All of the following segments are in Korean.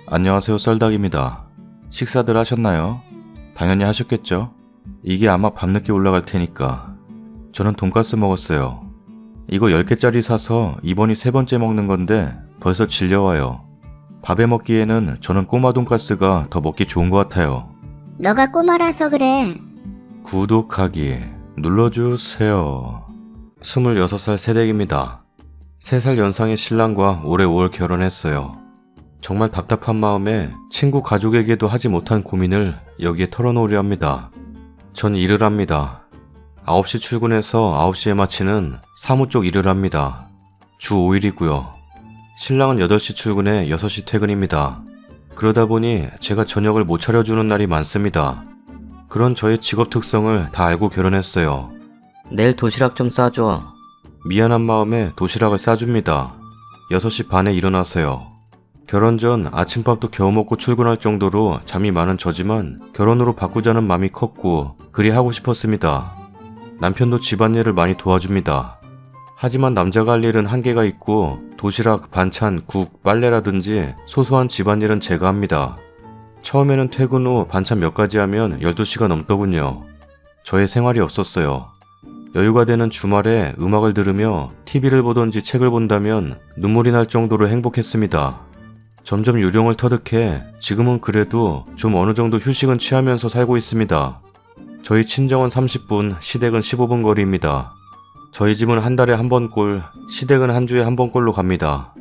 안녕하세요, 썰닭입니다. 식사들 하셨나요? 당연히 하셨겠죠? 이게 아마 밤늦게 올라갈 테니까. 저는 돈가스 먹었어요. 이거 10개짜리 사서 이번이 3번째 먹는 건데 벌써 질려와요. 밥에 먹기에는 저는 꼬마 돈가스가 더 먹기 좋은 것 같아요. 너가 꼬마라서 그래. 구독하기 눌러주세요. 26살 새댁입니다. 3살 연상의 신랑과 올해 5월 결혼했어요. 정말 답답한 마음에 친구 가족에게도 하지 못한 고민을 여기에 털어놓으려 합니다. 전 일을 합니다. 9시 출근해서 9시에 마치는 사무 쪽 일을 합니다. 주 5일이고요. 신랑은 8시 출근해 6시 퇴근입니다. 그러다 보니 제가 저녁을 못 차려주는 날이 많습니다. 그런 저의 직업 특성을 다 알고 결혼했어요. 내일 도시락 좀 싸줘. 미안한 마음에 도시락을 싸줍니다. 6시 반에 일어나서요. 결혼 전 아침밥도 겨우 먹고 출근할 정도로 잠이 많은 저지만 결혼으로 바꾸자는 마음이 컸고 그리 하고 싶었습니다. 남편도 집안일을 많이 도와줍니다. 하지만 남자가 할 일은 한계가 있고 도시락, 반찬, 국, 빨래라든지 소소한 집안일은 제가 합니다. 처음에는 퇴근 후 반찬 몇 가지 하면 12시가 넘더군요. 저의 생활이 없었어요. 여유가 되는 주말에 음악을 들으며 TV를 보던지 책을 본다면 눈물이 날 정도로 행복했습니다. 점점 요령을 터득해 지금은 그래도 좀 어느 정도 휴식은 취하면서 살고 있습니다. 저희 친정은 30분, 시댁은 15분 거리입니다. 저희 집은 한 달에 한 번꼴, 시댁은 한 주에 한 번꼴로 갑니다.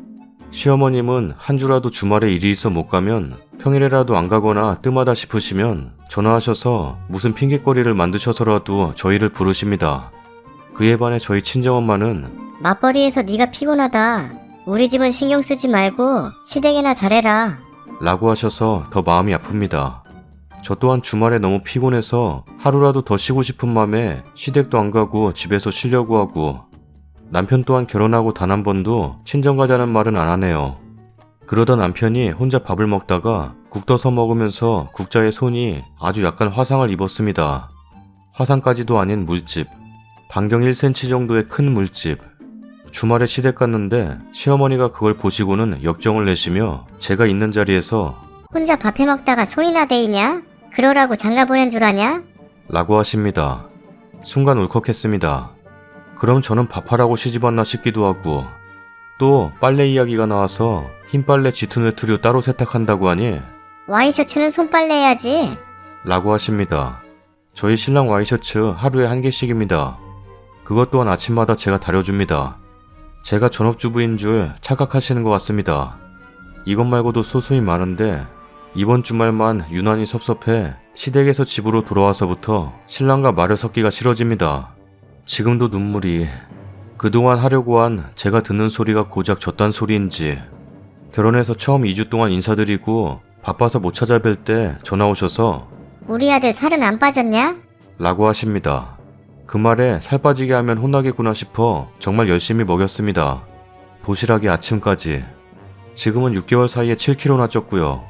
시어머님은 한 주라도 주말에 일이 있어 못 가면 평일에라도 안 가거나 뜸하다 싶으시면 전화하셔서 무슨 핑곗거리를 만드셔서라도 저희를 부르십니다. 그에 반해 저희 친정엄마는 맞벌이에서 네가 피곤하다. 우리 집은 신경 쓰지 말고 시댁이나 잘해라. 라고 하셔서 더 마음이 아픕니다. 저 또한 주말에 너무 피곤해서 하루라도 더 쉬고 싶은 마음에 시댁도 안 가고 집에서 쉬려고 하고 남편 또한 결혼하고 단 한 번도 친정 가자는 말은 안 하네요. 그러다 남편이 혼자 밥을 먹다가 국 떠서 먹으면서 국자의 손이 아주 약간 화상을 입었습니다. 화상까지도 아닌 물집. 반경 1cm 정도의 큰 물집. 주말에 시댁 갔는데 시어머니가 그걸 보시고는 역정을 내시며 제가 있는 자리에서 혼자 밥 해먹다가 손이나 대이냐? 그러라고 장가 보낸 줄 아냐? 라고 하십니다. 순간 울컥했습니다. 그럼 저는 밥하라고 시집왔나 싶기도 하고 또 빨래 이야기가 나와서 흰 빨래 짙은 외투류 따로 세탁한다고 하니 와이셔츠는 손빨래 해야지. 라고 하십니다. 저희 신랑 와이셔츠 하루에 1개씩입니다. 그것 또한 아침마다 제가 다려줍니다. 제가 전업주부인 줄 착각하시는 것 같습니다. 이것 말고도 소소히 많은데 이번 주말만 유난히 섭섭해 시댁에서 집으로 돌아와서부터 신랑과 말을 섞기가 싫어집니다. 지금도 눈물이. 그동안 하려고 한 제가 듣는 소리가 고작 저딴 소리인지. 결혼해서 처음 2주 동안 인사드리고 바빠서 못 찾아뵐 때 전화 오셔서 우리 아들 살은 안 빠졌냐? 라고 하십니다. 그 말에 살 빠지게 하면 혼나겠구나 싶어 정말 열심히 먹였습니다. 도시락에 아침까지. 지금은 6개월 사이에 7kg나 쪘고요.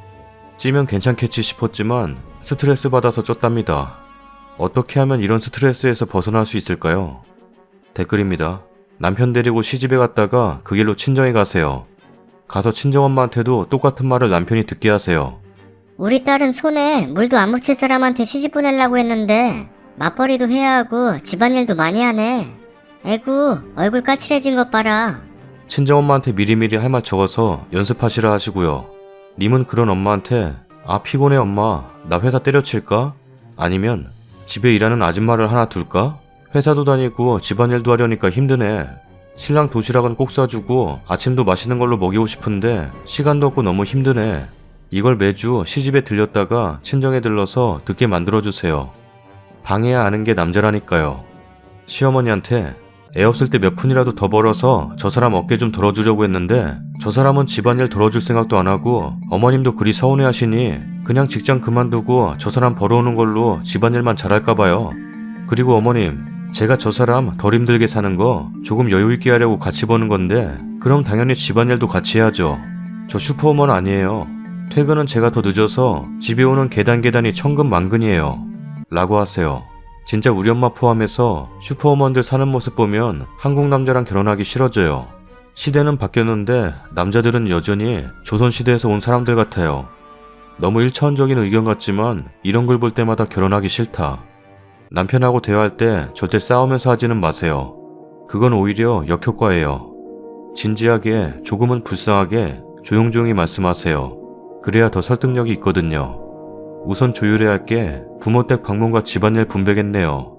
찌면 괜찮겠지 싶었지만 스트레스 받아서 쪘답니다. 어떻게 하면 이런 스트레스에서 벗어날 수 있을까요? 댓글입니다. 남편 데리고 시집에 갔다가 그 길로 친정에 가세요. 가서 친정엄마한테도 똑같은 말을 남편이 듣게 하세요. 우리 딸은 손에 물도 안 묻힐 사람한테 시집 보내려고 했는데 맞벌이도 해야 하고 집안일도 많이 하네. 에구, 얼굴 까칠해진 것 봐라. 친정엄마한테 미리미리 할 말 적어서 연습하시라 하시고요. 님은 그런 엄마한테 아 피곤해 엄마 나 회사 때려칠까? 아니면 집에 일하는 아줌마를 하나 둘까? 회사도 다니고 집안일도 하려니까 힘드네. 신랑 도시락은 꼭 싸주고 아침도 맛있는 걸로 먹이고 싶은데 시간도 없고 너무 힘드네. 이걸 매주 시집에 들렸다가 친정에 들러서 듣게 만들어주세요. 방해야 아는 게 남자라니까요. 시어머니한테 애 없을 때 몇 푼이라도 더 벌어서 저 사람 어깨 좀 덜어주려고 했는데 저 사람은 집안일 덜어줄 생각도 안 하고 어머님도 그리 서운해하시니 그냥 직장 그만두고 저 사람 벌어오는 걸로 집안일만 잘할까봐요. 그리고 어머님 제가 저 사람 덜 힘들게 사는 거 조금 여유있게 하려고 같이 버는 건데 그럼 당연히 집안일도 같이 해야죠. 저 슈퍼우먼 아니에요. 퇴근은 제가 더 늦어서 집에 오는 계단이 천근만근이에요. 라고 하세요. 진짜 우리 엄마 포함해서 슈퍼우먼들 사는 모습 보면 한국 남자랑 결혼하기 싫어져요. 시대는 바뀌었는데 남자들은 여전히 조선시대에서 온 사람들 같아요. 너무 일차원적인 의견 같지만 이런 걸 볼 때마다 결혼하기 싫다. 남편하고 대화할 때 절대 싸우면서 하지는 마세요. 그건 오히려 역효과예요. 진지하게, 조금은 불쌍하게 조용조용히 말씀하세요. 그래야 더 설득력이 있거든요. 우선 조율해야 할 게 부모 댁 방문과 집안일 분배겠네요.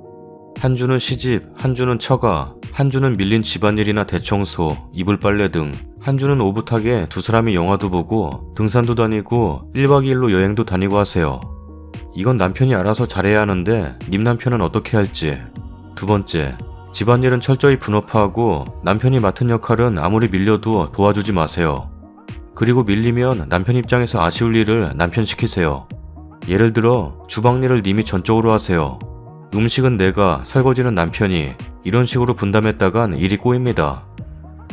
한 주는 시집, 한 주는 처가, 한 주는 밀린 집안일이나 대청소, 이불 빨래 등, 한 주는 오붓하게 두 사람이 영화도 보고 등산도 다니고 1박 2일로 여행도 다니고 하세요. 이건 남편이 알아서 잘해야 하는데 님 남편은 어떻게 할지. 두 번째, 집안일은 철저히 분업화하고 남편이 맡은 역할은 아무리 밀려도 도와주지 마세요. 그리고 밀리면 남편 입장에서 아쉬울 일을 남편 시키세요. 예를 들어 주방일을 님이 전적으로 하세요. 음식은 내가, 설거지는 남편이, 이런 식으로 분담했다간 일이 꼬입니다.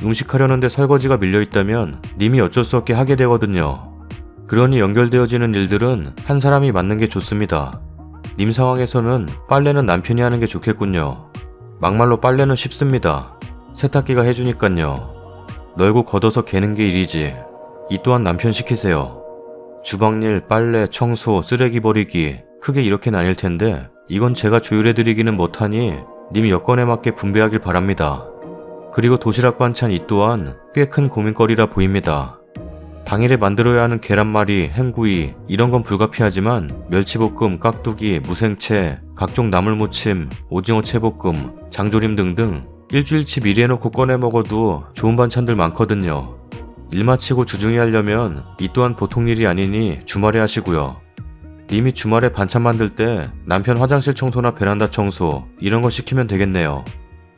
음식하려는데 설거지가 밀려있다면 님이 어쩔 수 없게 하게 되거든요. 그러니 연결되어지는 일들은 한 사람이 맡는 게 좋습니다. 님 상황에서는 빨래는 남편이 하는 게 좋겠군요. 막말로 빨래는 쉽습니다. 세탁기가 해주니깐요. 널고 걷어서 개는 게 일이지. 이 또한 남편 시키세요. 주방일, 빨래, 청소, 쓰레기 버리기 크게 이렇게 나뉠 텐데 이건 제가 조율해드리기는 못하니 님 여건에 맞게 분배하길 바랍니다. 그리고 도시락 반찬 이 또한 꽤 큰 고민거리라 보입니다. 당일에 만들어야 하는 계란말이, 행구이 이런 건 불가피하지만 멸치볶음, 깍두기, 무생채, 각종 나물무침, 오징어 채볶음, 장조림 등등 일주일치 미리 해놓고 꺼내 먹어도 좋은 반찬들 많거든요. 일 마치고 주중에 하려면 이 또한 보통 일이 아니니 주말에 하시고요. 님이 주말에 반찬 만들 때 남편 화장실 청소나 베란다 청소 이런 거 시키면 되겠네요.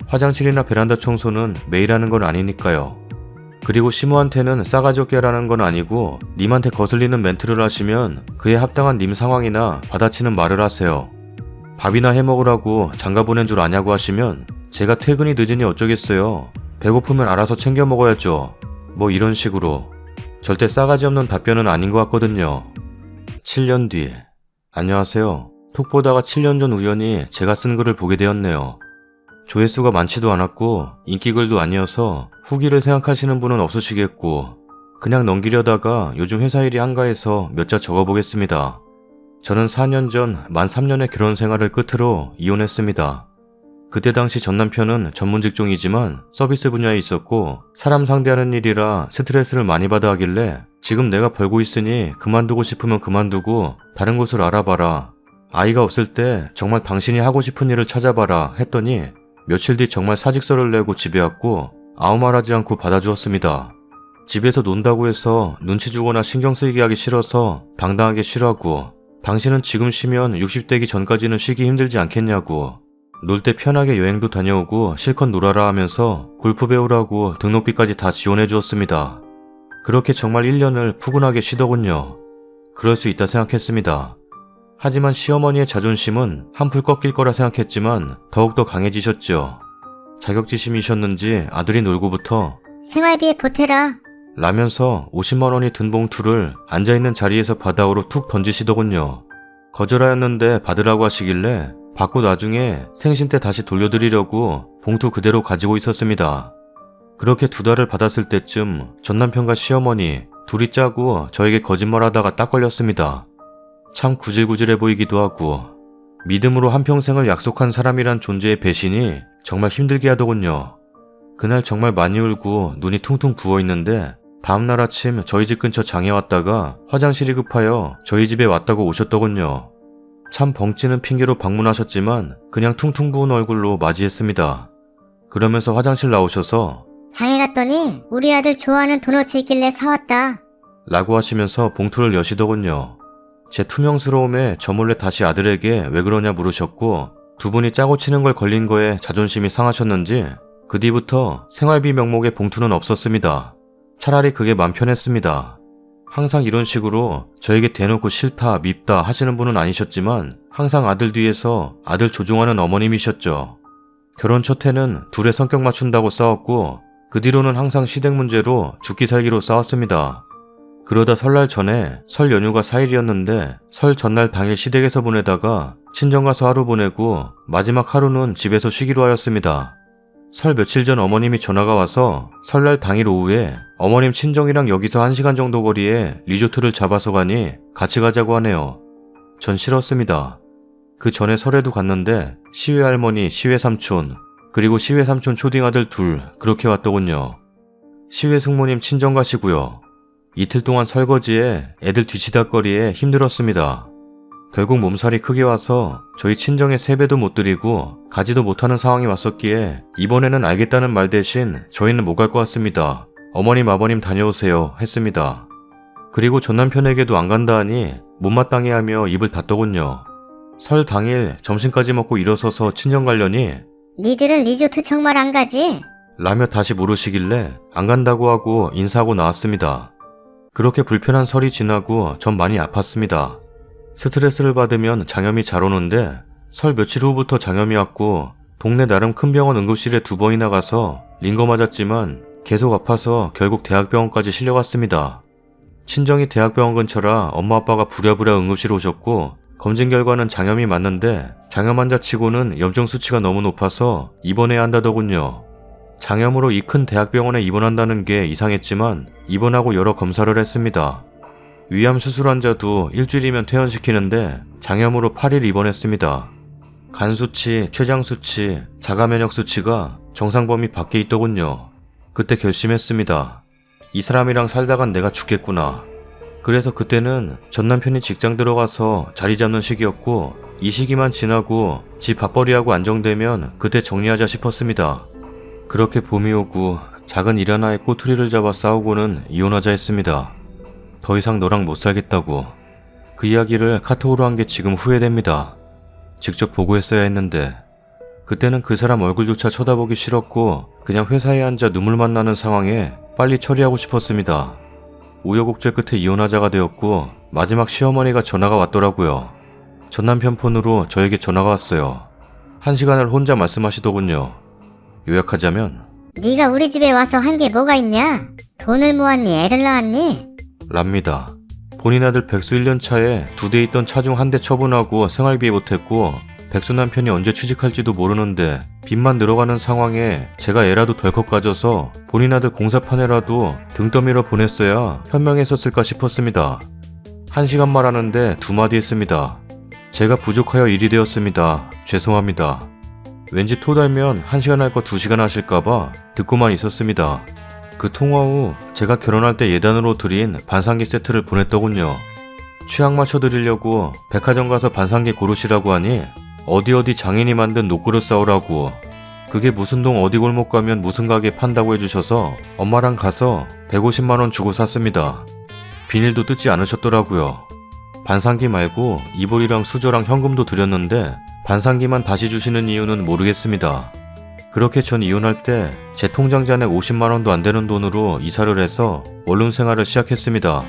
화장실이나 베란다 청소는 매일 하는 건 아니니까요. 그리고 시모한테는 싸가지 없게 하라는 건 아니고 님한테 거슬리는 멘트를 하시면 그에 합당한 님 상황이나 받아치는 말을 하세요. 밥이나 해먹으라고 장가 보낸 줄 아냐고 하시면 제가 퇴근이 늦으니 어쩌겠어요. 배고프면 알아서 챙겨 먹어야죠. 뭐 이런 식으로. 절대 싸가지 없는 답변은 아닌 것 같거든요. 7년 뒤. 안녕하세요. 톡 보다가 7년 전 우연히 제가 쓴 글을 보게 되었네요. 조회수가 많지도 않았고 인기글도 아니어서 후기를 생각하시는 분은 없으시겠고 그냥 넘기려다가 요즘 회사 일이 한가해서 몇 자 적어보겠습니다. 저는 4년 전 만 3년의 결혼 생활을 끝으로 이혼했습니다. 그때 당시 전 남편은 전문 직종이지만 서비스 분야에 있었고 사람 상대하는 일이라 스트레스를 많이 받아 하길래 지금 내가 벌고 있으니 그만두고 싶으면 그만두고 다른 곳을 알아봐라. 아이가 없을 때 정말 당신이 하고 싶은 일을 찾아봐라 했더니 며칠 뒤 정말 사직서를 내고 집에 왔고 아무 말하지 않고 받아주었습니다. 집에서 논다고 해서 눈치 주거나 신경 쓰이게 하기 싫어서 당당하게 쉬라고. 당신은 지금 쉬면 60대기 전까지는 쉬기 힘들지 않겠냐고. 놀 때 편하게 여행도 다녀오고 실컷 놀아라 하면서 골프 배우라고 등록비까지 다 지원해 주었습니다. 그렇게 정말 1년을 푸근하게 쉬더군요. 그럴 수 있다 생각했습니다. 하지만 시어머니의 자존심은 한풀 꺾일 거라 생각했지만 더욱더 강해지셨죠. 자격지심이셨는지 아들이 놀고부터 생활비에 보태라. 라면서 50만 원이 든 봉투를 앉아있는 자리에서 바닥으로 툭 던지시더군요. 거절하였는데 받으라고 하시길래 받고 나중에 생신 때 다시 돌려드리려고 봉투 그대로 가지고 있었습니다. 그렇게 2달을 받았을 때쯤 전 남편과 시어머니 둘이 짜고 저에게 거짓말하다가 딱 걸렸습니다. 참 구질구질해 보이기도 하고 믿음으로 한평생을 약속한 사람이란 존재의 배신이 정말 힘들게 하더군요. 그날 정말 많이 울고 눈이 퉁퉁 부어있는데 다음날 아침 저희 집 근처 장에 왔다가 화장실이 급하여 저희 집에 왔다고 오셨더군요. 참 벙찌는 핑계로 방문하셨지만 그냥 퉁퉁 부은 얼굴로 맞이했습니다. 그러면서 화장실 나오셔서 장에 갔더니 우리 아들 좋아하는 도넛이 있길래 사왔다. 라고 하시면서 봉투를 여시더군요. 제 투명스러움에 저 몰래 다시 아들에게 왜 그러냐 물으셨고 두 분이 짜고 치는 걸 걸린 거에 자존심이 상하셨는지 그 뒤부터 생활비 명목의 봉투는 없었습니다. 차라리 그게 맘 편했습니다. 항상 이런 식으로 저에게 대놓고 싫다, 밉다 하시는 분은 아니셨지만 항상 아들 뒤에서 아들 조종하는 어머님이셨죠. 결혼 첫 해는 둘의 성격 맞춘다고 싸웠고 그 뒤로는 항상 시댁 문제로 죽기 살기로 싸웠습니다. 그러다 설날 전에 설 연휴가 4일이었는데 설 전날 당일 시댁에서 보내다가 친정 가서 하루 보내고 마지막 하루는 집에서 쉬기로 하였습니다. 설 며칠 전 어머님이 전화가 와서 설날 당일 오후에 어머님 친정이랑 여기서 1시간 정도 거리에 리조트를 잡아서 가니 같이 가자고 하네요. 전 싫었습니다. 그 전에 설에도 갔는데 시외 할머니, 시외 삼촌, 그리고 시외 삼촌 초딩 아들 둘 그렇게 왔더군요. 시외 숙모님 친정 가시고요. 이틀 동안 설거지에 애들 뒤치다거리에 힘들었습니다. 결국 몸살이 크게 와서 저희 친정에 세배도 못 드리고 가지도 못하는 상황이 왔었기에 이번에는 알겠다는 말 대신 저희는 못 갈 것 같습니다. 어머님 아버님 다녀오세요 했습니다. 그리고 전 남편에게도 안 간다 하니 못마땅해 하며 입을 닫더군요. 설 당일 점심까지 먹고 일어서서 친정 가려니 니들은 리조트 정말 안 가지? 라며 다시 물으시길래 안 간다고 하고 인사하고 나왔습니다. 그렇게 불편한 설이 지나고 전 많이 아팠습니다. 스트레스를 받으면 장염이 잘 오는데 설 며칠 후부터 장염이 왔고 동네 나름 큰 병원 응급실에 2번이나 가서 링거 맞았지만 계속 아파서 결국 대학병원까지 실려갔습니다. 친정이 대학병원 근처라 엄마 아빠가 부랴부랴 응급실 오셨고 검진 결과는 장염이 맞는데 장염 환자 치고는 염증 수치가 너무 높아서 입원해야 한다더군요. 장염으로 이 큰 대학병원에 입원한다는 게 이상했지만 입원하고 여러 검사를 했습니다. 위암 수술 환자도 일주일이면 퇴원시키는데 장염으로 8일 입원했습니다. 간 수치, 췌장 수치, 자가 면역 수치가 정상 범위 밖에 있더군요. 그때 결심했습니다. 이 사람이랑 살다간 내가 죽겠구나. 그래서 그때는 전 남편이 직장 들어가서 자리 잡는 시기였고 이 시기만 지나고 집 밥벌이하고 안정되면 그때 정리하자 싶었습니다. 그렇게 봄이 오고 작은 일 하나에 꼬투리를 잡아 싸우고는 이혼하자 했습니다. 더 이상 너랑 못 살겠다고. 그 이야기를 카톡으로 한 게 지금 후회됩니다. 직접 보고했어야 했는데 그때는 그 사람 얼굴조차 쳐다보기 싫었고 그냥 회사에 앉아 눈물만 나는 상황에 빨리 처리하고 싶었습니다. 우여곡절 끝에 이혼하자가 되었고 마지막 시어머니가 전화가 왔더라고요. 전 남편 폰으로 저에게 전화가 왔어요. 1시간을 혼자 말씀하시더군요. 요약하자면 네가 우리 집에 와서 한 게 뭐가 있냐? 돈을 모았니? 애를 낳았니? 랍니다. 본인 아들 백수 1년 차에 2대 있던 차 중 1대 처분하고 생활비에 못했고 백수 남편이 언제 취직할지도 모르는데 빚만 늘어가는 상황에 제가 애라도 덜컥 가져서 본인 아들 공사판에라도 등 떠밀어 보냈어야 현명했었을까 싶었습니다. 1시간 말하는데 2마디 했습니다. 제가 부족하여 일이 되었습니다. 죄송합니다. 왠지 토달면 1시간 할 거 2시간 하실까봐 듣고만 있었습니다. 그 통화 후 제가 결혼할 때 예단으로 드린 반상기 세트를 보냈더군요. 취향 맞춰드리려고 백화점 가서 반상기 고르시라고 하니 어디 장인이 만든 녹그릇 싸우라고 그게 무슨 동 어디 골목 가면 무슨 가게 판다고 해주셔서 엄마랑 가서 150만원 주고 샀습니다. 비닐도 뜯지 않으셨더라고요. 반상기 말고 이불이랑 수저랑 현금도 드렸는데 반상기만 다시 주시는 이유는 모르겠습니다. 그렇게 전 이혼할 때 제 통장 잔액 50만원도 안 되는 돈으로 이사를 해서 원룸 생활을 시작했습니다.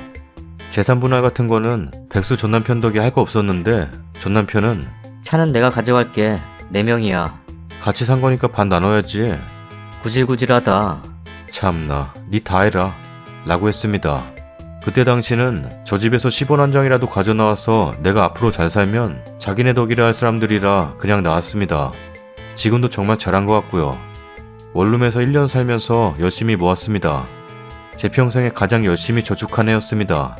재산 분할 같은 거는 백수 전 남편 덕에 할 거 없었는데 전 남편은 차는 내가 가져갈게. 4명이야. 같이 산 거니까 반 나눠야지. 구질구질하다. 참나, 니 다 해라 라고 했습니다. 그때 당시는 저 집에서 10원 한 장이라도 가져나와서 내가 앞으로 잘 살면 자기네 덕이라 할 사람들이라 그냥 나왔습니다. 지금도 정말 잘한 것 같고요. 원룸에서 1년 살면서 열심히 모았습니다. 제 평생에 가장 열심히 저축한 해였습니다.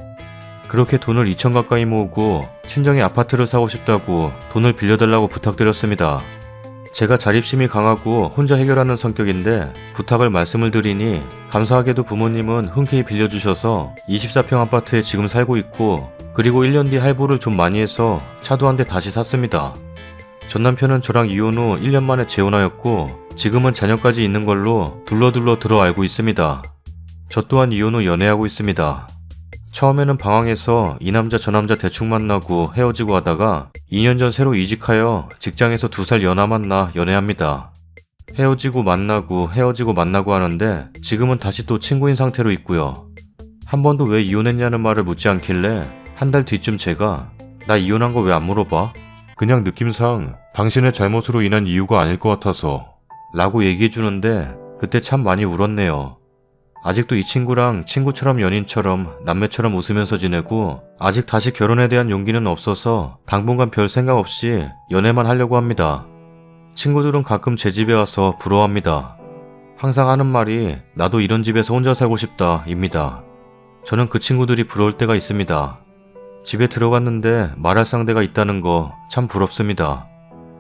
그렇게 돈을 2천 가까이 모으고 친정에 아파트를 사고 싶다고 돈을 빌려달라고 부탁드렸습니다. 제가 자립심이 강하고 혼자 해결하는 성격인데 부탁을 말씀을 드리니 감사하게도 부모님은 흔쾌히 빌려주셔서 24평 아파트에 지금 살고 있고 그리고 1년 뒤 할부를 좀 많이 해서 차도 한 대 다시 샀습니다. 전 남편은 저랑 이혼 후 1년 만에 재혼하였고 지금은 자녀까지 있는 걸로 둘러둘러 들어 알고 있습니다. 저 또한 이혼 후 연애하고 있습니다. 처음에는 방황해서 이 남자 저 남자 대충 만나고 헤어지고 하다가 2년 전 새로 이직하여 직장에서 2살 연하 만나 연애합니다. 헤어지고 만나고 헤어지고 만나고 하는데 지금은 다시 또 친구인 상태로 있고요. 한 번도 왜 이혼했냐는 말을 묻지 않길래 한 달 뒤쯤 제가 나 이혼한 거 왜 안 물어봐? 그냥 느낌상 당신의 잘못으로 인한 이유가 아닐 것 같아서 라고 얘기해주는데 그때 참 많이 울었네요. 아직도 이 친구랑 친구처럼 연인처럼 남매처럼 웃으면서 지내고 아직 다시 결혼에 대한 용기는 없어서 당분간 별 생각 없이 연애만 하려고 합니다. 친구들은 가끔 제 집에 와서 부러워합니다. 항상 하는 말이 나도 이런 집에서 혼자 살고 싶다 입니다. 저는 그 친구들이 부러울 때가 있습니다. 집에 들어갔는데 말할 상대가 있다는 거 참 부럽습니다.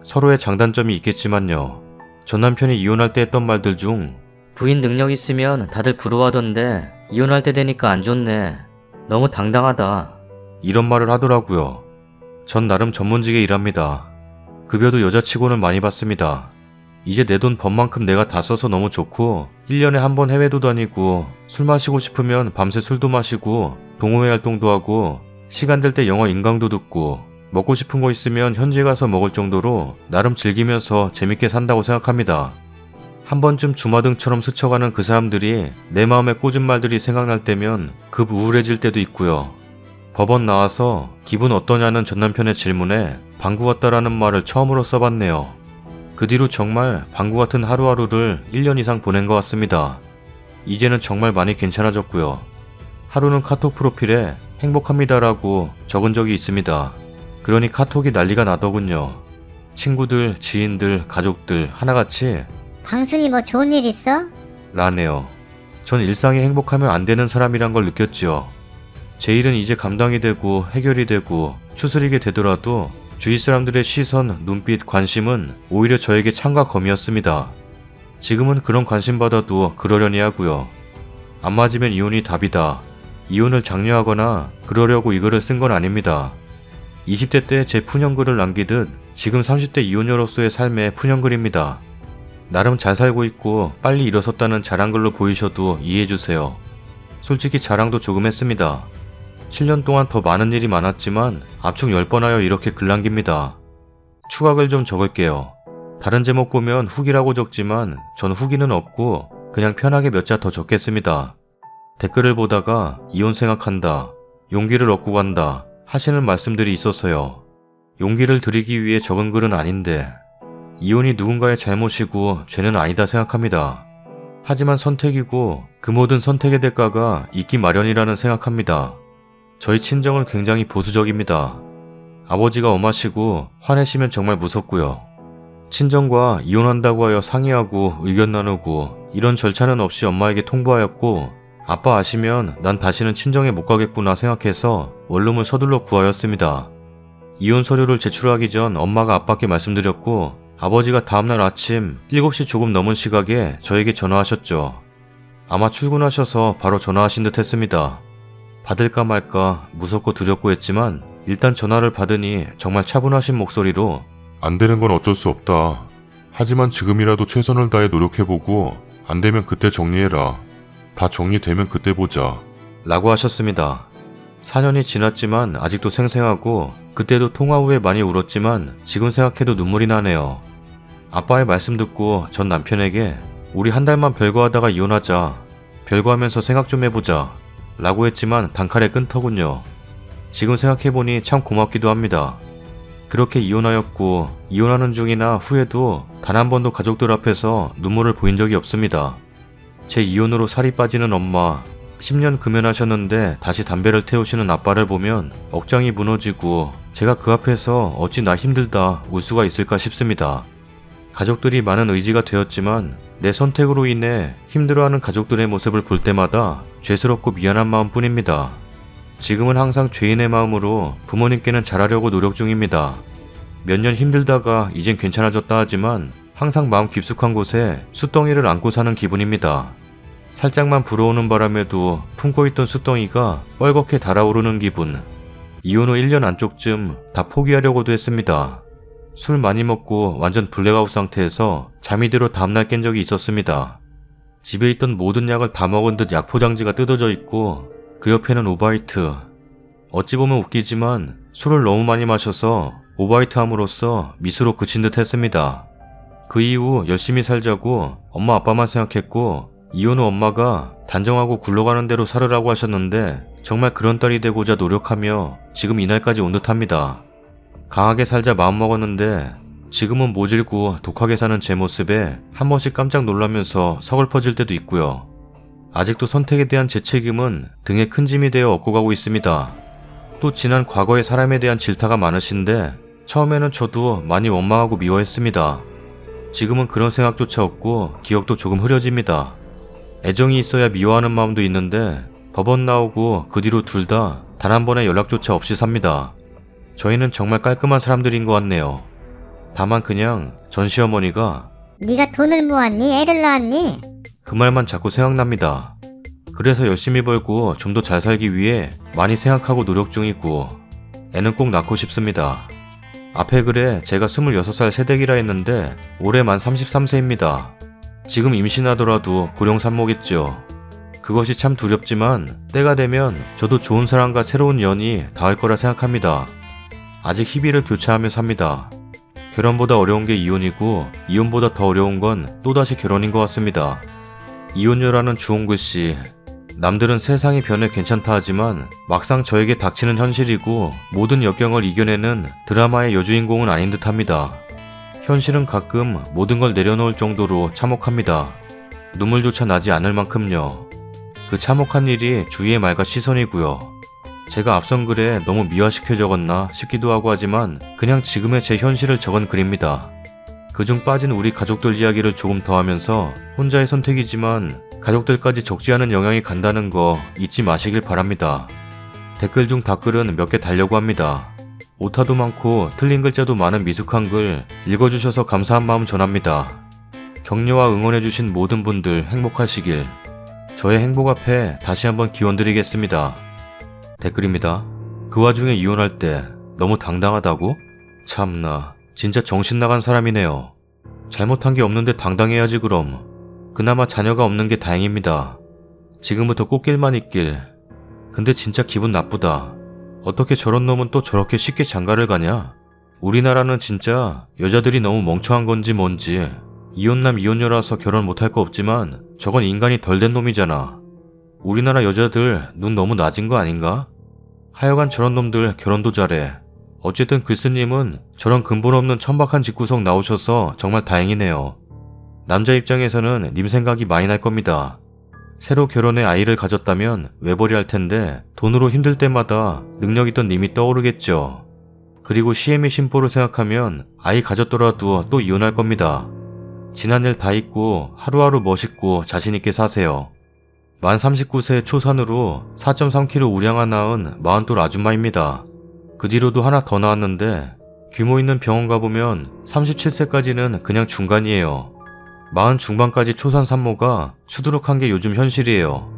서로의 장단점이 있겠지만요. 전 남편이 이혼할 때 했던 말들 중 부인 능력 있으면 다들 부러워하던데 이혼할 때 되니까 안 좋네. 너무 당당하다. 이런 말을 하더라고요. 전 나름 전문직에 일합니다. 급여도 여자치고는 많이 받습니다. 이제 내 돈 번 만큼 내가 다 써서 너무 좋고 1년에 한 번 해외도 다니고 술 마시고 싶으면 밤새 술도 마시고 동호회 활동도 하고 시간 될 때 영화 인강도 듣고 먹고 싶은 거 있으면 현지에 가서 먹을 정도로 나름 즐기면서 재밌게 산다고 생각합니다. 한 번쯤 주마등처럼 스쳐가는 그 사람들이 내 마음에 꽂은 말들이 생각날 때면 급 우울해질 때도 있고요. 법원 나와서 기분 어떠냐는 전 남편의 질문에 방구 같다라는 말을 처음으로 써봤네요. 그 뒤로 정말 방구 같은 하루하루를 1년 이상 보낸 것 같습니다. 이제는 정말 많이 괜찮아졌고요. 하루는 카톡 프로필에 행복합니다라고 적은 적이 있습니다. 그러니 카톡이 난리가 나더군요. 친구들, 지인들, 가족들 하나같이 방순이 뭐 좋은 일 있어? 라네요. 전 일상이 행복하면 안 되는 사람이란 걸 느꼈죠. 제 일은 이제 감당이 되고 해결이 되고 추스리게 되더라도 주위 사람들의 시선, 눈빛, 관심은 오히려 저에게 창과 검이었습니다. 지금은 그런 관심 받아도 그러려니 하고요. 안 맞으면 이혼이 답이다. 이혼을 장려하거나 그러려고 이 글을 쓴 건 아닙니다. 20대 때 제 푸념글을 남기듯 지금 30대 이혼녀로서의 삶의 푸념글입니다. 나름 잘 살고 있고 빨리 일어섰다는 자랑글로 보이셔도 이해해주세요. 솔직히 자랑도 조금 했습니다. 7년 동안 더 많은 일이 많았지만 압축 10번 하여 이렇게 글 남깁니다. 추가글 좀 적을게요. 다른 제목 보면 후기라고 적지만 전 후기는 없고 그냥 편하게 몇 자 더 적겠습니다. 댓글을 보다가 이혼 생각한다, 용기를 얻고 간다 하시는 말씀들이 있어서요. 용기를 드리기 위해 적은 글은 아닌데 이혼이 누군가의 잘못이고 죄는 아니다 생각합니다. 하지만 선택이고 그 모든 선택의 대가가 있기 마련이라는 생각합니다. 저희 친정은 굉장히 보수적입니다. 아버지가 엄하시고 화내시면 정말 무섭고요. 친정과 이혼한다고 하여 상의하고 의견 나누고 이런 절차는 없이 엄마에게 통보하였고 아빠 아시면 난 다시는 친정에 못 가겠구나 생각해서 원룸을 서둘러 구하였습니다. 이혼 서류를 제출하기 전 엄마가 아빠께 말씀드렸고 아버지가 다음날 아침 7시 조금 넘은 시각에 저에게 전화하셨죠. 아마 출근하셔서 바로 전화하신 듯 했습니다. 받을까 말까 무섭고 두렵고 했지만 일단 전화를 받으니 정말 차분하신 목소리로 안 되는 건 어쩔 수 없다. 하지만 지금이라도 최선을 다해 노력해보고 안 되면 그때 정리해라. 다 정리되면 그때 보자. 라고 하셨습니다. 4년이 지났지만 아직도 생생하고 그때도 통화 후에 많이 울었지만 지금 생각해도 눈물이 나네요. 아빠의 말씀 듣고 전 남편에게 우리 한 달만 별거하다가 이혼하자. 별거하면서 생각 좀 해보자. 라고 했지만 단칼에 끊더군요. 지금 생각해보니 참 고맙기도 합니다. 그렇게 이혼하였고 이혼하는 중이나 후에도 단 한 번도 가족들 앞에서 눈물을 보인 적이 없습니다. 제 이혼으로 살이 빠지는 엄마, 10년 금연하셨는데 다시 담배를 태우시는 아빠를 보면 억장이 무너지고 제가 그 앞에서 어찌 나 힘들다 울 수가 있을까 싶습니다. 가족들이 많은 의지가 되었지만 내 선택으로 인해 힘들어하는 가족들의 모습을 볼 때마다 죄스럽고 미안한 마음뿐입니다. 지금은 항상 죄인의 마음으로 부모님께는 잘하려고 노력 중입니다. 몇 년 힘들다가 이젠 괜찮아졌다 하지만 항상 마음 깊숙한 곳에 숫덩이를 안고 사는 기분입니다. 살짝만 불어오는 바람에도 품고 있던 숫덩이가 뻘겋게 달아오르는 기분. 이혼 후 1년 안쪽쯤 다 포기하려고도 했습니다. 술 많이 먹고 완전 블랙아웃 상태에서 잠이 들어 다음날 깬 적이 있었습니다. 집에 있던 모든 약을 다 먹은 듯 약 포장지가 뜯어져 있고 그 옆에는 오바이트. 어찌 보면 웃기지만 술을 너무 많이 마셔서 오바이트 함으로써 미수로 그친 듯 했습니다. 그 이후 열심히 살자고 엄마 아빠만 생각했고 이혼 후 엄마가 단정하고 굴러가는 대로 살으라고 하셨는데 정말 그런 딸이 되고자 노력하며 지금 이날까지 온 듯합니다. 강하게 살자 마음먹었는데 지금은 모질고 독하게 사는 제 모습에 한 번씩 깜짝 놀라면서 서글퍼질 때도 있고요. 아직도 선택에 대한 제 책임은 등에 큰 짐이 되어 업고 가고 있습니다. 또 지난 과거의 사람에 대한 질타가 많으신데 처음에는 저도 많이 원망하고 미워했습니다. 지금은 그런 생각조차 없고 기억도 조금 흐려집니다. 애정이 있어야 미워하는 마음도 있는데 법원 나오고 그 뒤로 둘 다 단 한 번의 연락조차 없이 삽니다. 저희는 정말 깔끔한 사람들인 것 같네요. 다만 그냥 전 시어머니가 네가 돈을 모았니? 애를 낳았니? 그 말만 자꾸 생각납니다. 그래서 열심히 벌고 좀 더 잘 살기 위해 많이 생각하고 노력 중이고 애는 꼭 낳고 싶습니다. 앞에 글에 제가 26살 새댁이라 했는데 올해 만 33세입니다. 지금 임신하더라도 고령산모겠죠. 그것이 참 두렵지만 때가 되면 저도 좋은 사람과 새로운 연이 닿을 거라 생각합니다. 아직 희비를 교차하며 삽니다. 결혼보다 어려운 게 이혼이고 이혼보다 더 어려운 건 또다시 결혼인 것 같습니다. 이혼녀라는 주홍글씨, 남들은 세상이 변해 괜찮다 하지만 막상 저에게 닥치는 현실이고 모든 역경을 이겨내는 드라마의 여주인공은 아닌 듯합니다. 현실은 가끔 모든 걸 내려놓을 정도로 참혹합니다. 눈물조차 나지 않을 만큼요. 그 참혹한 일이 주위의 말과 시선이고요. 제가 앞선 글에 너무 미화시켜 적었나 싶기도 하고 하지만 그냥 지금의 제 현실을 적은 글입니다. 그중 빠진 우리 가족들 이야기를 조금 더 하면서 혼자의 선택이지만 가족들까지 적지 않은 영향이 간다는 거 잊지 마시길 바랍니다. 댓글 중 답글은 몇 개 달려고 합니다. 오타도 많고 틀린 글자도 많은 미숙한 글 읽어주셔서 감사한 마음 전합니다. 격려와 응원해주신 모든 분들 행복하시길. 저의 행복 앞에 다시 한번 기원드리겠습니다. 댓글입니다. 그 와중에 이혼할 때 너무 당당하다고? 참나, 진짜 정신 나간 사람이네요. 잘못한 게 없는데 당당해야지 그럼. 그나마 자녀가 없는 게 다행입니다. 지금부터 꽃길만 있길. 근데 진짜 기분 나쁘다. 어떻게 저런 놈은 또 저렇게 쉽게 장가를 가냐? 우리나라는 진짜 여자들이 너무 멍청한 건지 뭔지. 이혼남 이혼녀라서 결혼 못할 거 없지만 저건 인간이 덜 된 놈이잖아. 우리나라 여자들 눈 너무 낮은 거 아닌가? 하여간 저런 놈들 결혼도 잘해. 어쨌든 글쓰님은 저런 근본 없는 천박한 집구석 나오셔서 정말 다행이네요. 남자 입장에서는 님 생각이 많이 날 겁니다. 새로 결혼해 아이를 가졌다면 외벌이 할 텐데 돈으로 힘들 때마다 능력 있던 님이 떠오르겠죠. 그리고 시애미 심보를 생각하면 아이 가졌더라도 또 이혼할 겁니다. 지난 일 다 잊고 하루하루 멋있고 자신있게 사세요. 만 39세 초산으로 4.3kg 우량아 낳은 42 아줌마입니다. 그 뒤로도 하나 더 낳았는데 규모 있는 병원 가보면 37세까지는 그냥 중간이에요. 40 중반까지 초산 산모가 수두룩한 게 요즘 현실이에요.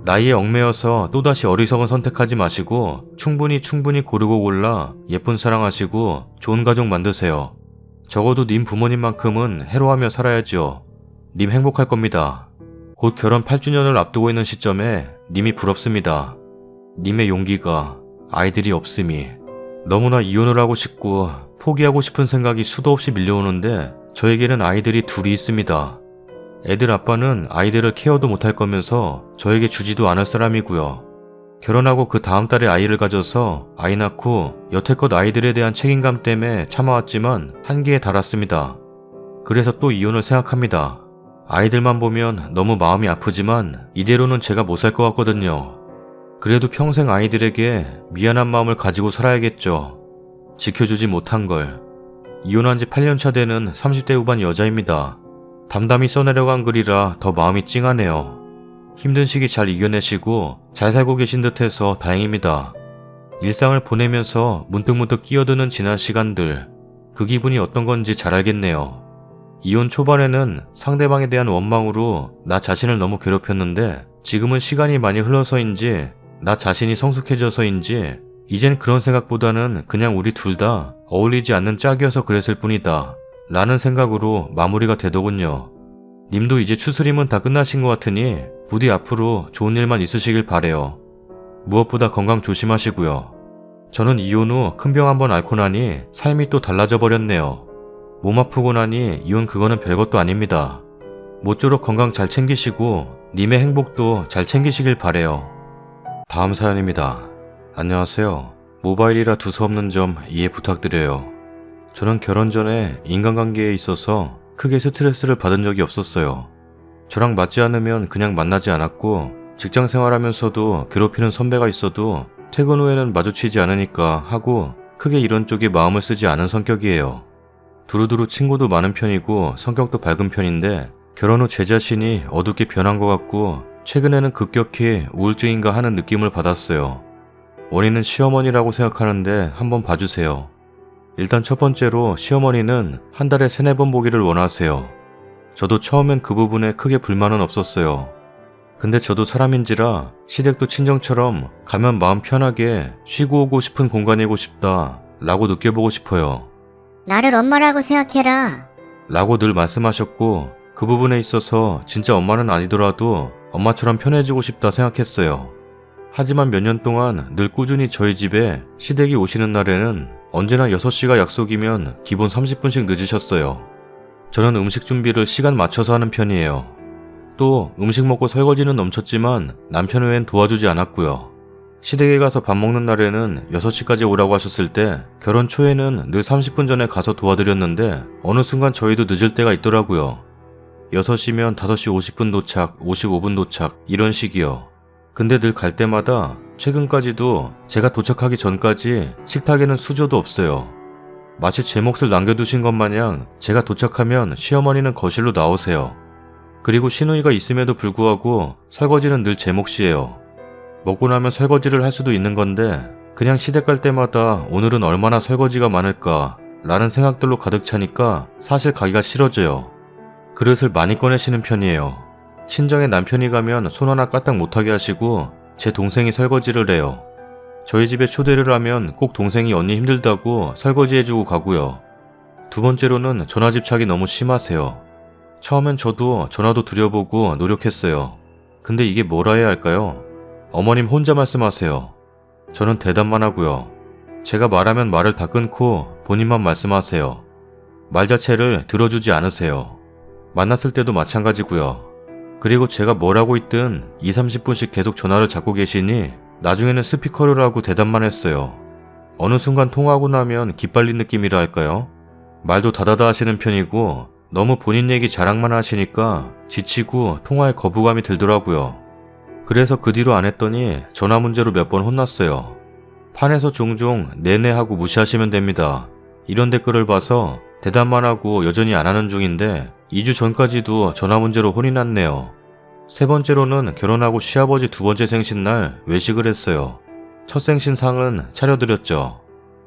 나이에 얽매여서 또다시 어리석은 선택하지 마시고 충분히 고르고 골라 예쁜 사랑하시고 좋은 가족 만드세요. 적어도 님 부모님만큼은 해로하며 살아야죠. 님 행복할 겁니다. 곧 결혼 8주년을 앞두고 있는 시점에 님이 부럽습니다. 님의 용기가, 아이들이 없음이. 너무나 이혼을 하고 싶고 포기하고 싶은 생각이 수도 없이 밀려오는데 저에게는 아이들이 둘이 있습니다. 애들 아빠는 아이들을 케어도 못할 거면서 저에게 주지도 않을 사람이고요. 결혼하고 그 다음 달에 아이를 가져서 아이 낳고 여태껏 아이들에 대한 책임감 때문에 참아왔지만 한계에 달았습니다. 그래서 또 이혼을 생각합니다. 아이들만 보면 너무 마음이 아프지만 이대로는 제가 못 살 것 같거든요. 그래도 평생 아이들에게 미안한 마음을 가지고 살아야겠죠. 지켜주지 못한 걸. 이혼한 지 8년차 되는 30대 후반 여자입니다. 담담히 써내려간 글이라 더 마음이 찡하네요. 힘든 시기 잘 이겨내시고 잘 살고 계신 듯해서 다행입니다. 일상을 보내면서 문득문득 끼어드는 지난 시간들, 그 기분이 어떤 건지 잘 알겠네요. 이혼 초반에는 상대방에 대한 원망으로 나 자신을 너무 괴롭혔는데 지금은 시간이 많이 흘러서인지 나 자신이 성숙해져서인지 이젠 그런 생각보다는 그냥 우리 둘 다 어울리지 않는 짝이어서 그랬을 뿐이다 라는 생각으로 마무리가 되더군요. 님도 이제 추스림은 다 끝나신 것 같으니 부디 앞으로 좋은 일만 있으시길 바래요. 무엇보다 건강 조심하시고요. 저는 이혼 후 큰 병 한번 앓고 나니 삶이 또 달라져 버렸네요. 몸 아프고 나니 이혼 그거는 별것도 아닙니다. 모쪼록 건강 잘 챙기시고 님의 행복도 잘 챙기시길 바래요. 다음 사연입니다. 안녕하세요. 모바일이라 두서없는 점 이해 부탁드려요. 저는 결혼 전에 인간관계에 있어서 크게 스트레스를 받은 적이 없었어요. 저랑 맞지 않으면 그냥 만나지 않았고 직장 생활하면서도 괴롭히는 선배가 있어도 퇴근 후에는 마주치지 않으니까 하고 크게 이런 쪽에 마음을 쓰지 않은 성격이에요. 두루두루 친구도 많은 편이고 성격도 밝은 편인데 결혼 후 제 자신이 어둡게 변한 것 같고 최근에는 급격히 우울증인가 하는 느낌을 받았어요. 원인은 시어머니라고 생각하는데 한번 봐주세요. 일단 첫 번째로 시어머니는 한 달에 3-4번 보기를 원하세요. 저도 처음엔 그 부분에 크게 불만은 없었어요. 근데 저도 사람인지라 시댁도 친정처럼 가면 마음 편하게 쉬고 오고 싶은 공간이고 싶다 라고 느껴보고 싶어요. 나를 엄마라고 생각해라. 라고 늘 말씀하셨고 그 부분에 있어서 진짜 엄마는 아니더라도 엄마처럼 편해지고 싶다 생각했어요. 하지만 몇 년 동안 늘 꾸준히 저희 집에 시댁이 오시는 날에는 언제나 6시가 약속이면 기본 30분씩 늦으셨어요. 저는 음식 준비를 시간 맞춰서 하는 편이에요. 또 음식 먹고 설거지는 넘쳤지만 남편 외엔 도와주지 않았고요. 시댁에 가서 밥 먹는 날에는 6시까지 오라고 하셨을 때 결혼 초에는 늘 30분 전에 가서 도와드렸는데 어느 순간 저희도 늦을 때가 있더라고요. 6시면 5시 50분 도착, 55분 도착 이런 식이요. 근데 늘 갈 때마다 최근까지도 제가 도착하기 전까지 식탁에는 수저도 없어요. 마치 제 몫을 남겨두신 것 마냥 제가 도착하면 시어머니는 거실로 나오세요. 그리고 시누이가 있음에도 불구하고 설거지는 늘 제 몫이에요. 먹고 나면 설거지를 할 수도 있는 건데 그냥 시댁 갈 때마다 오늘은 얼마나 설거지가 많을까 라는 생각들로 가득 차니까 사실 가기가 싫어져요. 그릇을 많이 꺼내시는 편이에요. 친정에 남편이 가면 손 하나 까딱 못하게 하시고 제 동생이 설거지를 해요. 저희 집에 초대를 하면 꼭 동생이 언니 힘들다고 설거지해주고 가고요. 두 번째로는 전화 집착이 너무 심하세요. 처음엔 저도 전화도 드려보고 노력했어요. 근데 이게 뭐라 해야 할까요? 어머님 혼자 말씀하세요. 저는 대답만 하고요. 제가 말하면 말을 다 끊고 본인만 말씀하세요. 말 자체를 들어주지 않으세요. 만났을 때도 마찬가지고요. 그리고 제가 뭘 하고 있든 20-30분씩 계속 전화를 잡고 계시니 나중에는 스피커를 하고 대답만 했어요. 어느 순간 통화하고 나면 기빨린 느낌이라 할까요? 말도 다다다 하시는 편이고 너무 본인 얘기 자랑만 하시니까 지치고 통화에 거부감이 들더라고요. 그래서 그 뒤로 안 했더니 전화 문제로 몇 번 혼났어요. 판에서 종종 네네 하고 무시하시면 됩니다. 이런 댓글을 봐서 대답만 하고 여전히 안 하는 중인데 2주 전까지도 전화 문제로 혼이 났네요. 세 번째로는 결혼하고 시아버지 두 번째 생신날 외식을 했어요. 첫 생신상은 차려드렸죠.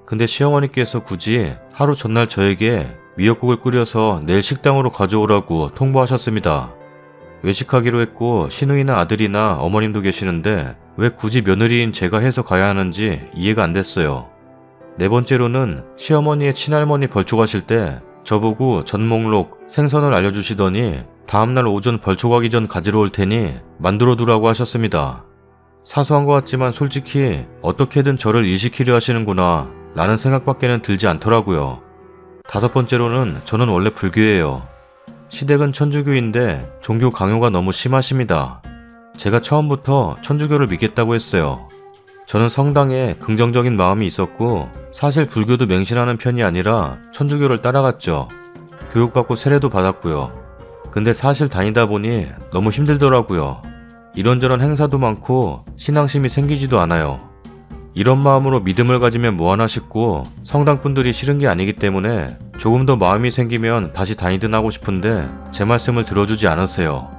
근데 시어머니께서 굳이 하루 전날 저에게 미역국을 끓여서 내일 식당으로 가져오라고 통보하셨습니다. 외식하기로 했고 시누이나 아들이나 어머님도 계시는데 왜 굳이 며느리인 제가 해서 가야 하는지 이해가 안 됐어요. 네 번째로는 시어머니의 친할머니 벌초가실 때 저보고 전 목록 생선을 알려주시더니 다음날 오전 벌초가기 전 가지러 올 테니 만들어 두라고 하셨습니다. 사소한 것 같지만 솔직히 어떻게든 저를 일시키려 하시는구나 라는 생각밖에는 들지 않더라고요. 다섯 번째로는 저는 원래 불교예요. 시댁은 천주교인데 종교 강요가 너무 심하십니다. 제가 처음부터 천주교를 믿겠다고 했어요. 저는 성당에 긍정적인 마음이 있었고 사실 불교도 맹신하는 편이 아니라 천주교를 따라갔죠. 교육받고 세례도 받았고요. 근데 사실 다니다 보니 너무 힘들더라고요. 이런저런 행사도 많고 신앙심이 생기지도 않아요. 이런 마음으로 믿음을 가지면 뭐하나 싶고 성당분들이 싫은 게 아니기 때문에 조금 더 마음이 생기면 다시 다니든 하고 싶은데 제 말씀을 들어주지 않으세요.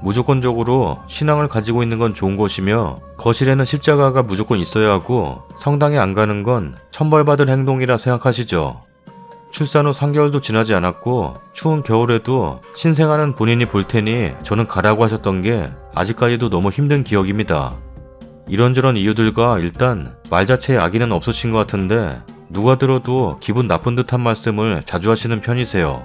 무조건적으로 신앙을 가지고 있는 건 좋은 것이며 거실에는 십자가가 무조건 있어야 하고 성당에 안 가는 건 천벌받을 행동이라 생각하시죠. 출산 후 3개월도 지나지 않았고 추운 겨울에도 신생아는 본인이 볼 테니 저는 가라고 하셨던 게 아직까지도 너무 힘든 기억입니다. 이런저런 이유들과 일단 말 자체에 악의는 없으신 것 같은데 누가 들어도 기분 나쁜 듯한 말씀을 자주 하시는 편이세요.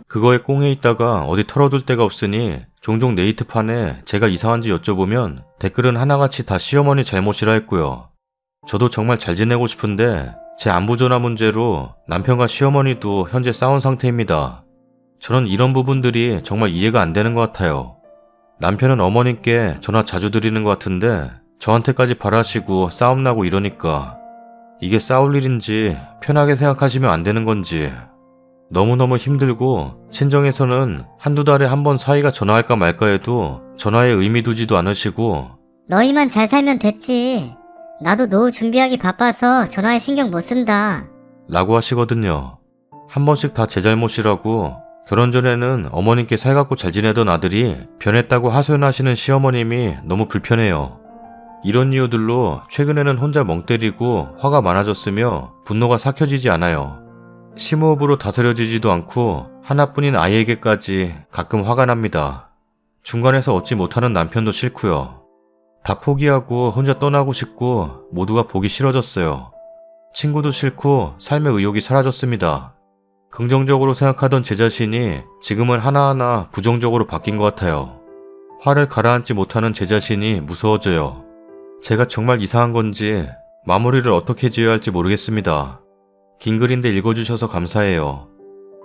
그거에 꽁해 있다가 어디 털어둘 데가 없으니 종종 네이트판에 제가 이상한지 여쭤보면 댓글은 하나같이 다 시어머니 잘못이라 했고요. 저도 정말 잘 지내고 싶은데 제 안부 전화 문제로 남편과 시어머니도 현재 싸운 상태입니다. 저는 이런 부분들이 정말 이해가 안 되는 것 같아요. 남편은 어머님께 전화 자주 드리는 것 같은데 저한테까지 바라시고 싸움 나고 이러니까 이게 싸울 일인지 편하게 생각하시면 안 되는 건지 너무너무 힘들고 친정에서는 한두 달에 한 번 사이가 전화할까 말까 해도 전화에 의미 두지도 않으시고 너희만 잘 살면 됐지. 나도 노후 준비하기 바빠서 전화에 신경 못 쓴다. 라고 하시거든요. 한 번씩 다 제 잘못이라고 결혼 전에는 어머님께 살갑고 잘 지내던 아들이 변했다고 하소연하시는 시어머님이 너무 불편해요. 이런 이유들로 최근에는 혼자 멍 때리고 화가 많아졌으며 분노가 삭혀지지 않아요. 심호흡으로 다스려지지도 않고 하나뿐인 아이에게까지 가끔 화가 납니다. 중간에서 얻지 못하는 남편도 싫고요. 다 포기하고 혼자 떠나고 싶고 모두가 보기 싫어졌어요. 친구도 싫고 삶의 의욕이 사라졌습니다. 긍정적으로 생각하던 제 자신이 지금은 하나하나 부정적으로 바뀐 것 같아요. 화를 가라앉지 못하는 제 자신이 무서워져요. 제가 정말 이상한 건지 마무리를 어떻게 지어야 할지 모르겠습니다. 긴 글인데 읽어주셔서 감사해요.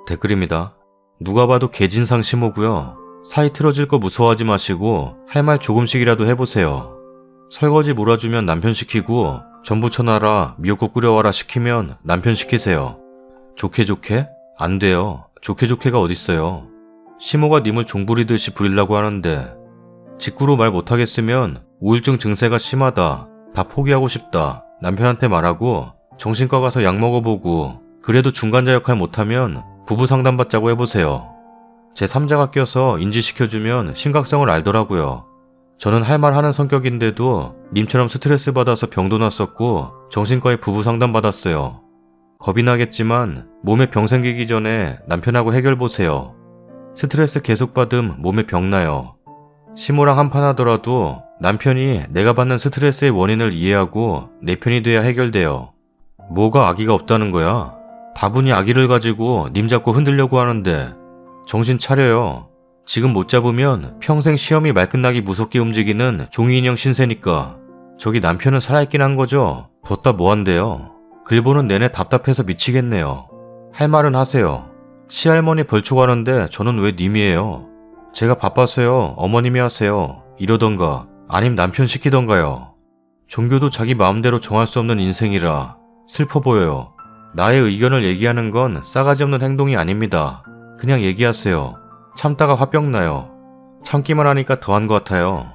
댓글입니다. 누가 봐도 개진상 심호고요. 사이 틀어질 거 무서워하지 마시고 할 말 조금씩이라도 해보세요. 설거지 몰아주면 남편 시키고 전부 쳐놔라 미역국 끓여와라 시키면 남편 시키세요. 좋게? 안 돼요. 좋게가 어딨어요. 심호가 님을 종부리듯이 부리려고 하는데 직구로 말 못하겠으면 우울증 증세가 심하다, 다 포기하고 싶다 남편한테 말하고 정신과 가서 약 먹어보고 그래도 중간자 역할 못하면 부부 상담받자고 해보세요. 제 3자가 껴서 인지시켜주면 심각성을 알더라고요. 저는 할 말 하는 성격인데도 님처럼 스트레스 받아서 병도 났었고 정신과에 부부 상담 받았어요. 겁이 나겠지만 몸에 병 생기기 전에 남편하고 해결보세요. 스트레스 계속 받음 몸에 병 나요. 심호랑 한판 하더라도 남편이 내가 받는 스트레스의 원인을 이해하고 내 편이 돼야 해결돼요. 뭐가 아기가 없다는 거야? 다분히 아기를 가지고 님 잡고 흔들려고 하는데 정신 차려요. 지금 못 잡으면 평생 시험이 말끝나기 무섭게 움직이는 종이인형 신세니까. 저기 남편은 살아있긴 한 거죠? 뒀다 뭐한대요? 글 보는 내내 답답해서 미치겠네요. 할 말은 하세요. 시할머니 벌초가는데 저는 왜 님이에요? 제가 바빠서요. 어머님이 하세요. 이러던가 아님 남편 시키던가요. 종교도 자기 마음대로 정할 수 없는 인생이라 슬퍼 보여요. 나의 의견을 얘기하는 건 싸가지 없는 행동이 아닙니다. 그냥 얘기하세요. 참다가 화병 나요. 참기만 하니까 더한 것 같아요.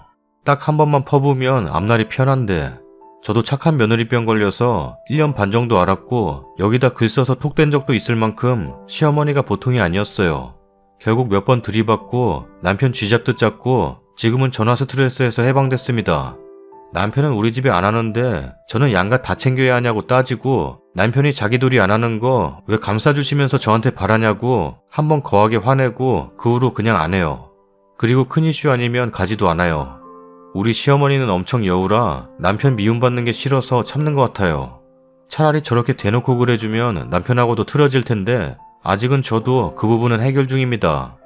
딱 한 번만 퍼부으면 앞날이 편한데 저도 착한 며느리병 걸려서 1년 반 정도 앓았고 여기다 글 써서 톡된 적도 있을 만큼 시어머니가 보통이 아니었어요. 결국 몇 번 들이받고 남편 쥐잡듯 잡고 지금은 전화 스트레스에서 해방됐습니다. 남편은 우리 집에 안 하는데 저는 양가 다 챙겨야 하냐고 따지고 남편이 자기 둘이 안 하는 거 왜 감싸주시면서 저한테 바라냐고 한번 거하게 화내고 그 후로 그냥 안 해요. 그리고 큰 이슈 아니면 가지도 않아요. 우리 시어머니는 엄청 여우라 남편 미움받는 게 싫어서 참는 것 같아요. 차라리 저렇게 대놓고 그래주면 남편하고도 틀어질 텐데 아직은 저도 그 부분은 해결 중입니다.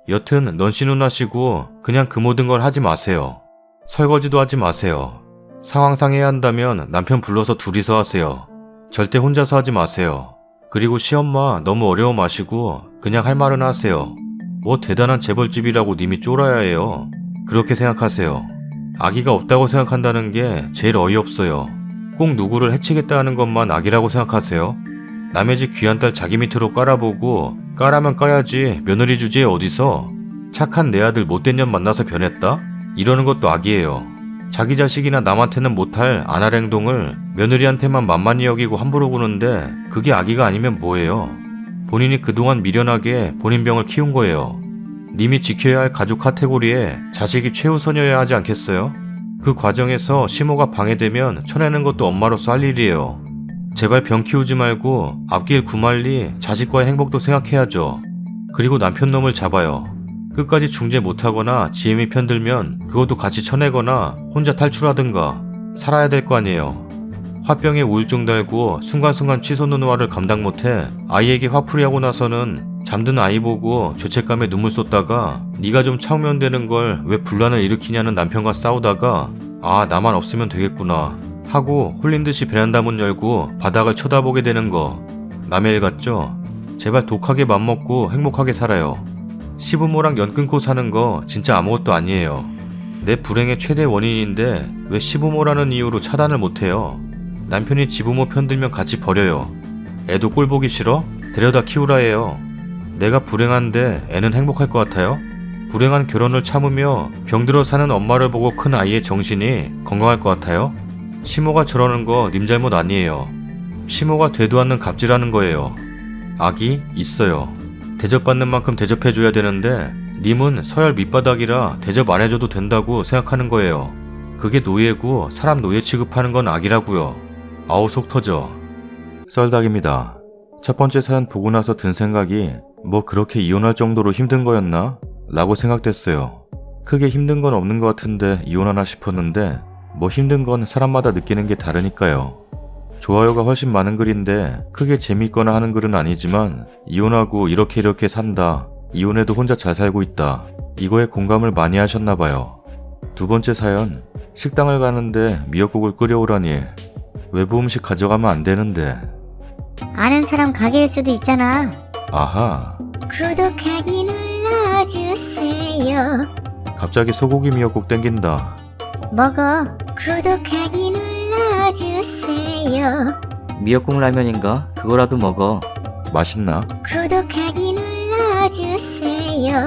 여튼 넌씨눈 하시고 그냥 그 모든 걸 하지 마세요. 설거지도 하지 마세요. 상황상 해야 한다면 남편 불러서 둘이서 하세요. 절대 혼자서 하지 마세요. 그리고 시엄마 너무 어려워 마시고 그냥 할 말은 하세요. 뭐 대단한 재벌집이라고 님이 쫄아야 해요. 그렇게 생각하세요. 아기가 없다고 생각한다는 게 제일 어이없어요. 꼭 누구를 해치겠다는 것만 악이라고 생각하세요? 남의 집 귀한 딸 자기 밑으로 깔아보고 까라면 까야지 며느리 주제에 어디서 착한 내 아들 못된 년 만나서 변했다? 이러는 것도 악이에요. 자기 자식이나 남한테는 못할 안 할 행동을 며느리한테만 만만히 여기고 함부로 구는데 그게 악의가 아니면 뭐예요? 본인이 그동안 미련하게 본인 병을 키운 거예요. 님이 지켜야 할 가족 카테고리에 자식이 최우선이어야 하지 않겠어요? 그 과정에서 심호가 방해되면 쳐내는 것도 엄마로서 할 일이에요. 제발 병 키우지 말고 앞길 구말리 자식과의 행복도 생각해야죠. 그리고 남편 놈을 잡아요. 끝까지 중재 못하거나 지엠이 편들면 그것도 같이 쳐내거나 혼자 탈출하든가 살아야 될 거 아니에요. 화병에 우울증 달고 순간순간 치솟는 화를 감당 못해 아이에게 화풀이하고 나서는 잠든 아이 보고 죄책감에 눈물 쏟다가 네가 좀 참으면 되는 걸 왜 분란을 일으키냐는 남편과 싸우다가 아 나만 없으면 되겠구나 하고 홀린 듯이 베란다 문 열고 바닥을 쳐다보게 되는 거 남의 일 같죠? 제발 독하게 맘먹고 행복하게 살아요. 시부모랑 연 끊고 사는 거 진짜 아무것도 아니에요. 내 불행의 최대 원인인데 왜 시부모라는 이유로 차단을 못해요? 남편이 지부모 편들면 같이 버려요. 애도 꼴 보기 싫어? 데려다 키우라 해요. 내가 불행한데 애는 행복할 것 같아요? 불행한 결혼을 참으며 병들어 사는 엄마를 보고 큰 아이의 정신이 건강할 것 같아요? 시모가 저러는 거 님 잘못 아니에요. 시모가 되도 않는 갑질하는 거예요. 악이 있어요. 대접받는 만큼 대접해줘야 되는데 님은 서열 밑바닥이라 대접 안 해줘도 된다고 생각하는 거예요. 그게 노예고 사람 노예 취급하는 건 악이라고요. 아우 속 터져. 썰닭입니다. 첫 번째 사연 보고 나서 든 생각이 뭐 그렇게 이혼할 정도로 힘든 거였나? 라고 생각됐어요. 크게 힘든 건 없는 것 같은데 이혼하나 싶었는데 뭐 힘든 건 사람마다 느끼는 게 다르니까요. 좋아요가 훨씬 많은 글인데 크게 재밌거나 하는 글은 아니지만 이혼하고 이렇게 산다. 이혼해도 혼자 잘 살고 있다. 이거에 공감을 많이 하셨나봐요. 두 번째 사연. 식당을 가는데 미역국을 끓여오라니. 외부 음식 가져가면 안 되는데. 아는 사람 가게일 수도 있잖아. 아하. 구독하기 눌러주세요. 갑자기 소고기 미역국 땡긴다. 먹어. 구독하기 눌러주세요. 미역국 라면인가? 그거라도 먹어. 맛있나? 구독하기 눌러주세요.